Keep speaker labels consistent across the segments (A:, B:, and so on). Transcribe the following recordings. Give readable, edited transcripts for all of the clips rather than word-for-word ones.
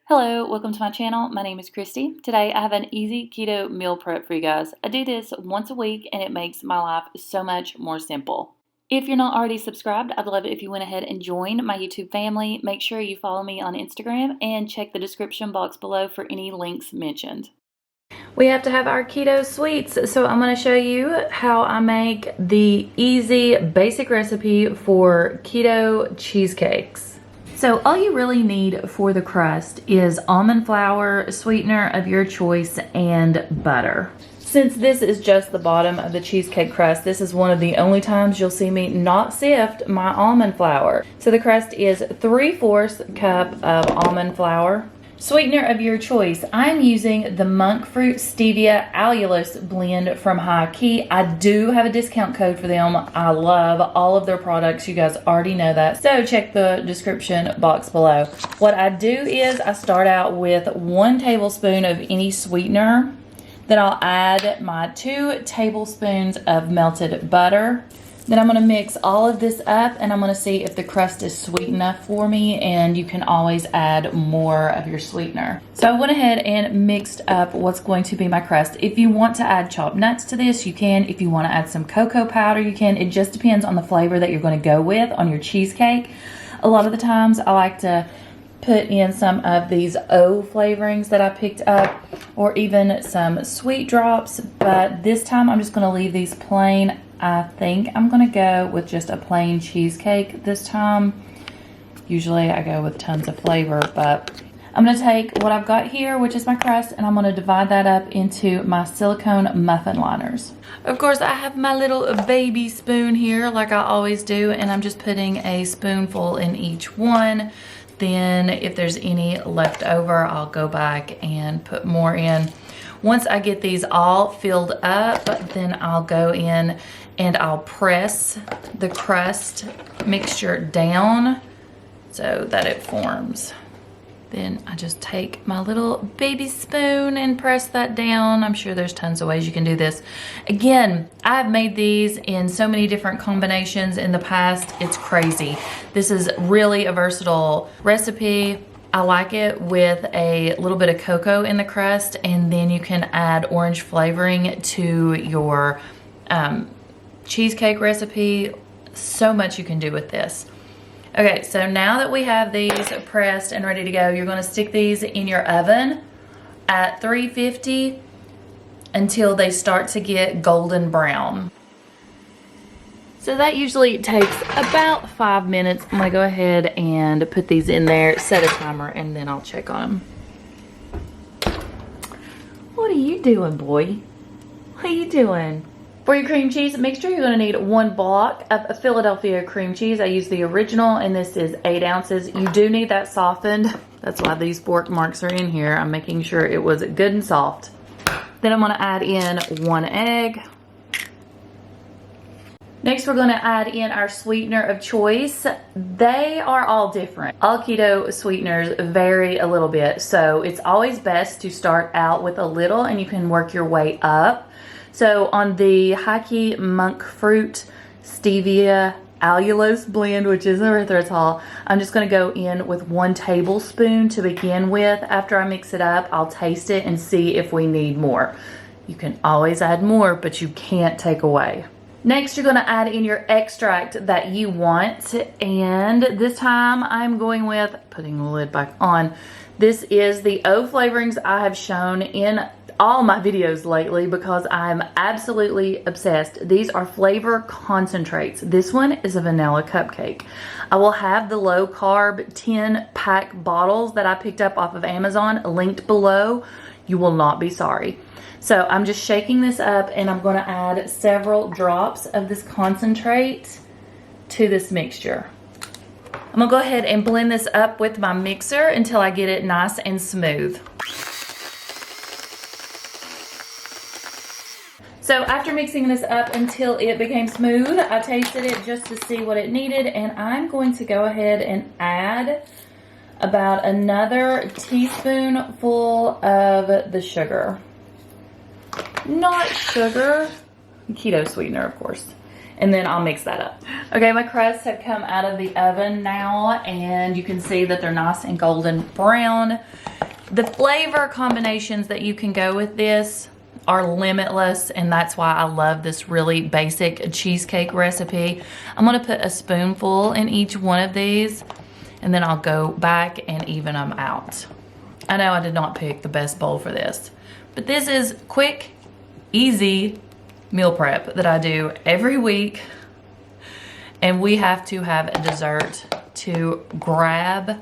A: Hello, welcome to my channel. My name is Kristi. Today I have an easy keto meal prep for you guys. I do this once a week and it makes my life so much more simple. If you're not already subscribed, I'd love it if you went ahead and joined my YouTube family. Make sure you follow me on Instagram and check the description box below for any links mentioned. We have to have our keto sweets, so I'm going to show you how I make the easy basic recipe for keto cheesecakes. So all you really need for the crust is almond flour, sweetener of your choice, and butter. Since this is just the bottom of the cheesecake crust, this is one of the only times you'll see me not sift my almond flour. So the crust is 3/4 cup of almond flour. Sweetener of your choice. I'm using the monk fruit stevia allulose blend from High Key. I do have a discount code for them. I love all of their products. You guys already know that. So check the description box below. What I do is I start out with 1 tablespoon of any sweetener. Then I'll add my 2 tablespoons of melted butter. Then I'm going to mix all of this up and I'm going to see if the crust is sweet enough for me, and you can always add more of your sweetener. So I went ahead and mixed up what's going to be my crust. If you want to add chopped nuts to this, you can. If you want to add some cocoa powder, you can. It just depends on the flavor that you're going to go with on your cheesecake. A lot of the times I like to put in some of these O flavorings that I picked up, or even some sweet drops, but this time I'm just going to leave these plain. I think I'm going to go with just a plain cheesecake this time. Usually I go with tons of flavor, but I'm going to take what I've got here, which is my crust, and I'm going to divide that up into my silicone muffin liners. Of course, I have my little baby spoon here like I always do, and I'm just putting a spoonful in each one. Then if there's any left over, I'll go back and put more in. Once I get these all filled up, then I'll go in and I'll press the crust mixture down so that it forms. Then I just take my little baby spoon and press that down. I'm sure there's tons of ways you can do this. Again, I've made these in so many different combinations in the past. It's crazy. This is really a versatile recipe. I like it with a little bit of cocoa in the crust, and then you can add orange flavoring to your cheesecake recipe. So much you can do with this. Okay, so now that we have these pressed and ready to go, you're going to stick these in your oven at 350 until they start to get golden brown. So that usually takes about 5 minutes. I'm going to go ahead and put these in there, set a timer, and then I'll check on them. What are you doing, boy? What are you doing? For your cream cheese mixture, you're going to need 1 block of Philadelphia cream cheese. I use the original, and this is 8 ounces. You do need that softened. That's why these fork marks are in here. I'm making sure it was good and soft. Then I'm going to add in 1 egg. Next, we're going to add in our sweetener of choice. They are all different. All keto sweeteners vary a little bit, so it's always best to start out with a little and you can work your way up. So on the High Key monk fruit stevia allulose blend, which is erythritol, I'm just going to go in with 1 tablespoon to begin with. After I mix it up, I'll taste it and see if we need more. You can always add more, but you can't take away. Next, you're going to add in your extract that you want, and this time I'm going with putting the lid back on. This is the O flavorings I have shown in all my videos lately because I'm absolutely obsessed. These are flavor concentrates. This one is a vanilla cupcake. I will have the low carb 10-pack bottles that I picked up off of Amazon linked below. You will not be sorry. So I'm just shaking this up, and I'm going to add several drops of this concentrate to this mixture. I'm going to go ahead and blend this up with my mixer until I get it nice and smooth. So after mixing this up until it became smooth, I tasted it just to see what it needed, and I'm going to go ahead and add about another teaspoonful of the sugar. Not sugar, keto sweetener, of course. And then I'll mix that up. Okay, my crusts have come out of the oven now, and you can see that they're nice and golden brown. The flavor combinations that you can go with this are limitless, and that's why I love this really basic cheesecake recipe. I'm gonna put a spoonful in each one of these, and then I'll go back and even them out. I know I did not pick the best bowl for this, but this is quick, easy meal prep that I do every week, and we have to have a dessert to grab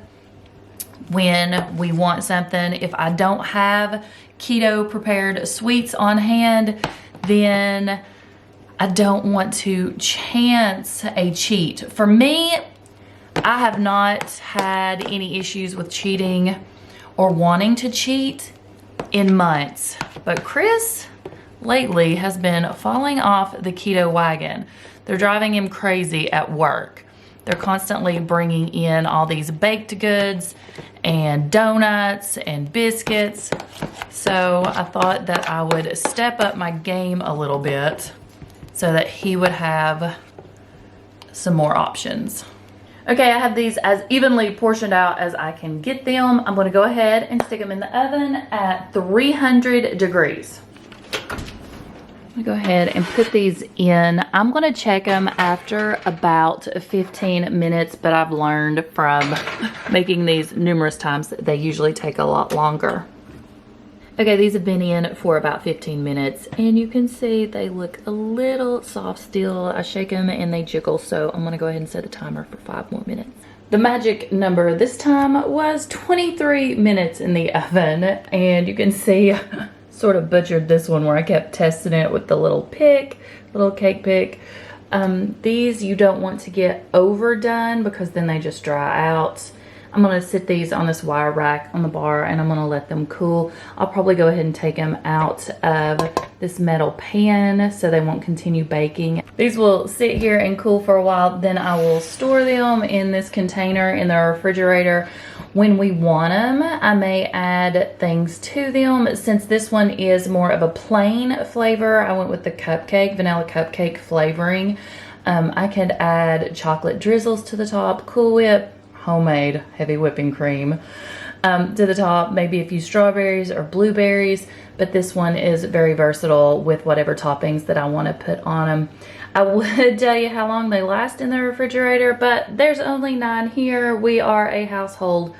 A: when we want something. If I don't have keto prepared sweets on hand, then I don't want to chance a cheat. For me, I have not had any issues with cheating or wanting to cheat in months, but Chris lately has been falling off the keto wagon. They're driving him crazy at work. They're constantly bringing in all these baked goods and donuts and biscuits. So I thought that I would step up my game a little bit so that he would have some more options. Okay, I have these as evenly portioned out as I can get them. I'm gonna go ahead and stick them in the oven at 300 degrees. I'm gonna go ahead and put these in. I'm gonna check them after about 15 minutes, but I've learned from making these numerous times that they usually take a lot longer. Okay, these have been in for about 15 minutes, and you can see they look a little soft still. I shake them and they jiggle, so I'm gonna go ahead and set a timer for 5 more minutes. The magic number this time was 23 minutes in the oven, and you can see sort of butchered this one where I kept testing it with the little cake pick. These you don't want to get overdone because then they just dry out. I'm gonna sit these on this wire rack on the bar, and I'm gonna let them cool. I'll probably go ahead and take them out of this metal pan so they won't continue baking. These will sit here and cool for a while, then I will store them in this container in the refrigerator. When we want them, I may add things to them. Since this one is more of a plain flavor, I went with the vanilla cupcake flavoring. I could add chocolate drizzles to the top, Cool Whip, homemade heavy whipping cream to the top, maybe a few strawberries or blueberries, but this one is very versatile with whatever toppings that I want to put on them. I would tell you how long they last in the refrigerator, but there's only 9 here. We are a household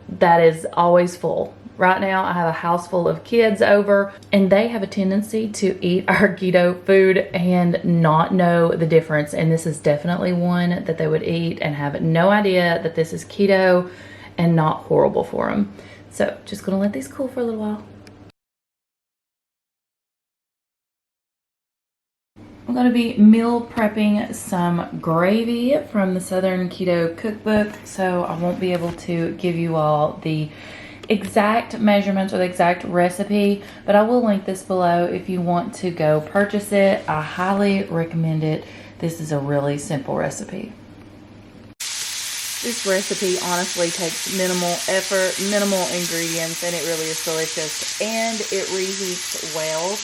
A: that is always full. Right now, I have a house full of kids over, and they have a tendency to eat our keto food and not know the difference. And this is definitely one that they would eat and have no idea that this is keto and not horrible for them. So just gonna let these cool for a little while. I'm gonna be meal prepping some gravy from the Southern Keto Cookbook, so I won't be able to give you all the exact measurements or the exact recipe, but I will link this below if you want to go purchase it. I highly recommend it. This is a really simple recipe. This recipe honestly takes minimal effort, minimal ingredients, and it really is delicious, and it reheats well.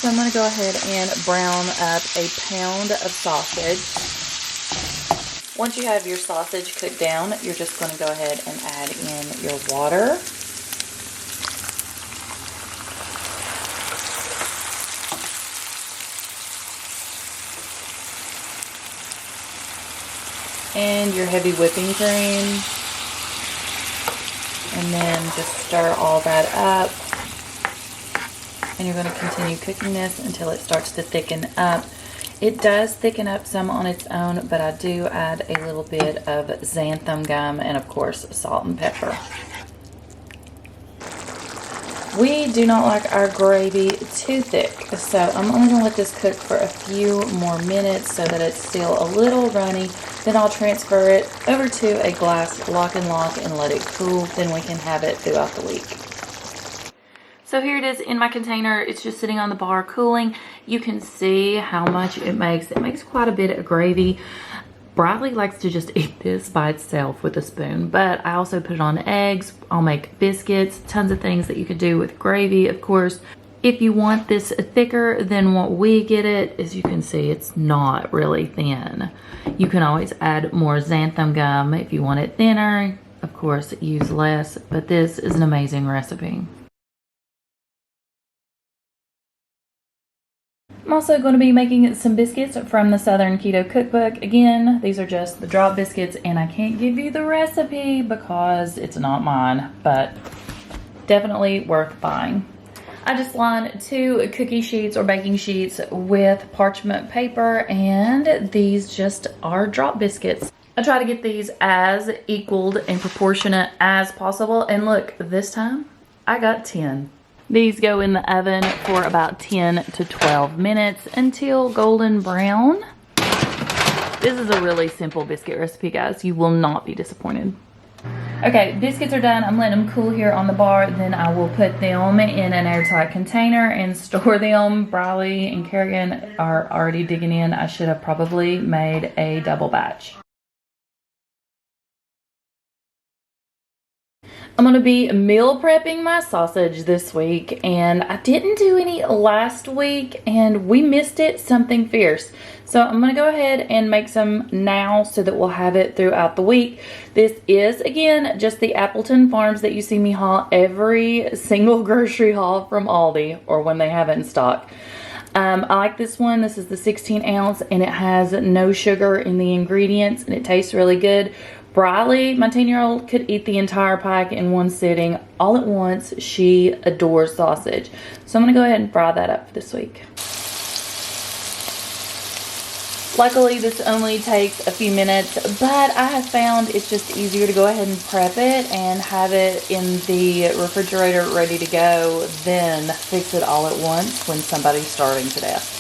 A: So I'm going to go ahead and brown up a pound of sausage. Once you have your sausage cooked down, you're just going to go ahead and add in your water. And your heavy whipping cream. And then just stir all that up. And you're going to continue cooking this until it starts to thicken up. It does thicken up some on its own, but I do add a little bit of xanthan gum and, of course, salt and pepper. We do not like our gravy too thick, so I'm only going to let this cook for a few more minutes so that it's still a little runny. Then I'll transfer it over to a glass lock and let it cool. Then we can have it throughout the week. So here it is in my container. It's just sitting on the bar cooling. You can see how much it makes. It makes quite a bit of gravy. Bradley likes to just eat this by itself with a spoon, but I also put it on eggs. I'll make biscuits, tons of things that you could do with gravy, of course. If you want this thicker than what we get it, as you can see, it's not really thin. You can always add more xanthan gum if you want it thinner. of course, use less, but this is an amazing recipe. I'm also going to be making some biscuits from the Southern Keto Cookbook. Again, these are just the drop biscuits, and I can't give you the recipe because it's not mine, but definitely worth buying. I just lined 2 cookie sheets or baking sheets with parchment paper, and these just are drop biscuits. I try to get these as equaled and proportionate as possible, and look, this time I got 10. These go in the oven for about 10 to 12 minutes until golden brown. This is a really simple biscuit recipe, guys. You will not be disappointed. Okay, biscuits are done. I'm letting them cool here on the bar. Then I will put them in an airtight container and store them. Briley and Kerrigan are already digging in. I should have probably made a double batch. I'm going to be meal prepping my sausage this week, and I didn't do any last week, and we missed it something fierce. So I'm going to go ahead and make some now so that we'll have it throughout the week. This is, again, just the Appleton Farms that you see me haul every single grocery haul from Aldi, or when they have it in stock. I like this one. This is the 16 ounce, and it has no sugar in the ingredients, and it tastes really good. Briley, my 10-year-old, could eat the entire pack in one sitting all at once. She adores sausage. So I'm going to go ahead and fry that up this week. Luckily, this only takes a few minutes, but I have found it's just easier to go ahead and prep it and have it in the refrigerator ready to go than fix it all at once when somebody's starving to death.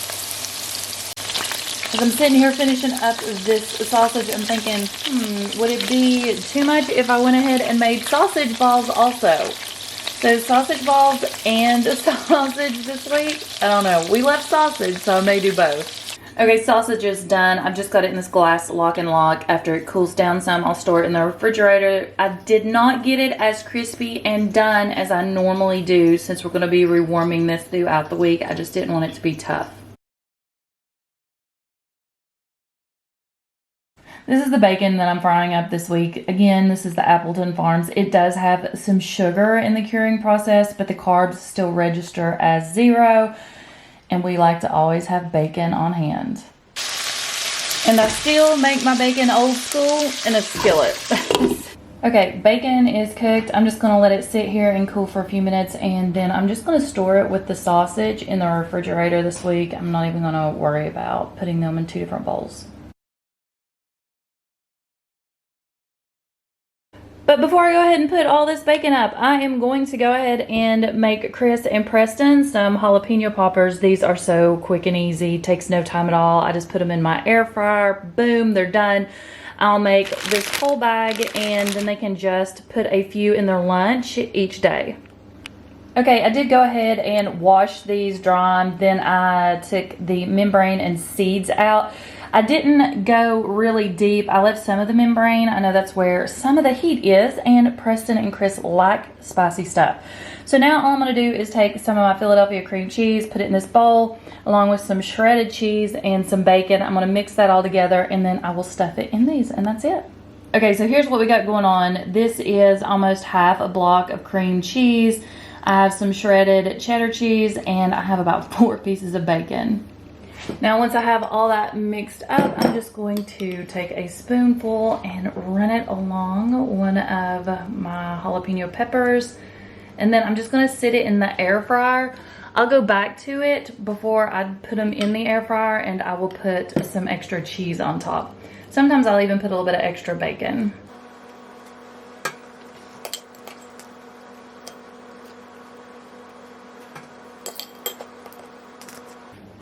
A: As I'm sitting here finishing up this sausage, I'm thinking, would it be too much if I went ahead and made sausage balls also? So sausage balls and sausage this week? I don't know. We left sausage, so I may do both. Okay, sausage is done. I've just got it in this glass lock and lock. After it cools down some, I'll store it in the refrigerator. I did not get it as crispy and done as I normally do since we're going to be rewarming this throughout the week. I just didn't want it to be tough. This is the bacon that I'm frying up this week. Again, this is the Appleton Farms. It does have some sugar in the curing process, but the carbs still register as 0. And we like to always have bacon on hand. And I still make my bacon old school in a skillet. Okay, bacon is cooked. I'm just going to let it sit here and cool for a few minutes, and then I'm just going to store it with the sausage in the refrigerator this week. I'm not even going to worry about putting them in 2 different bowls. But before I go ahead and put all this bacon up, I am going to go ahead and make Chris and Preston some jalapeno poppers. These are so quick and easy, takes no time at all. I just put them in my air fryer, boom, they're done. I'll make this whole bag, and then they can just put a few in their lunch each day. Okay, I did go ahead and wash these dry. Then I took the membrane and seeds out. I didn't go really deep. I left some of the membrane. I know that's where some of the heat is, and Preston and Chris like spicy stuff. So now all I'm going to do is take some of my Philadelphia cream cheese, put it in this bowl, along with some shredded cheese and some bacon. I'm going to mix that all together, and then I will stuff it in these, and that's it. Okay, so here's what we got going on. This is almost half a block of cream cheese. I have some shredded cheddar cheese, and I have about 4 pieces of bacon. Now, once I have all that mixed up, I'm just going to take a spoonful and run it along one of my jalapeno peppers. And then I'm just going to sit it in the air fryer. I'll go back to it before I put them in the air fryer, and I will put some extra cheese on top. Sometimes I'll even put a little bit of extra bacon.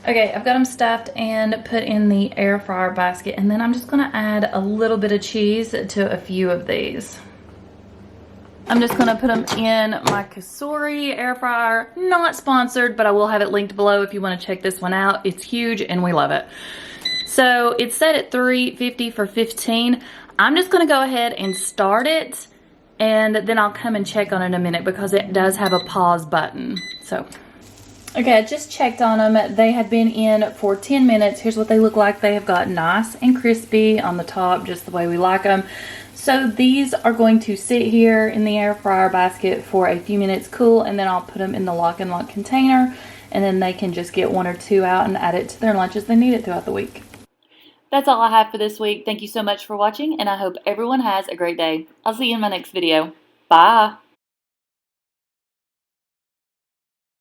A: Okay, I've got them stuffed and put in the air fryer basket, and then I'm just going to add a little bit of cheese to a few of these. I'm just going to put them in my Cosori Air Fryer. Not sponsored, but I will have it linked below if you want to check this one out. It's huge and we love it. So it's set at 350 for 15. I'm just going to go ahead and start it, and then I'll come and check on it in a minute because it does have a pause button. So... okay, I just checked on them. They had been in for 10 minutes. Here's what they look like. They have got nice and crispy on the top, just the way we like them. So these are going to sit here in the air fryer basket for a few minutes, cool, and then I'll put them in the lock and lock container, and then they can just get 1 or 2 out and add it to their lunch as they need it throughout the week. That's all I have for this week. Thank you so much for watching, and I hope everyone has a great day. I'll see you in my next video. Bye!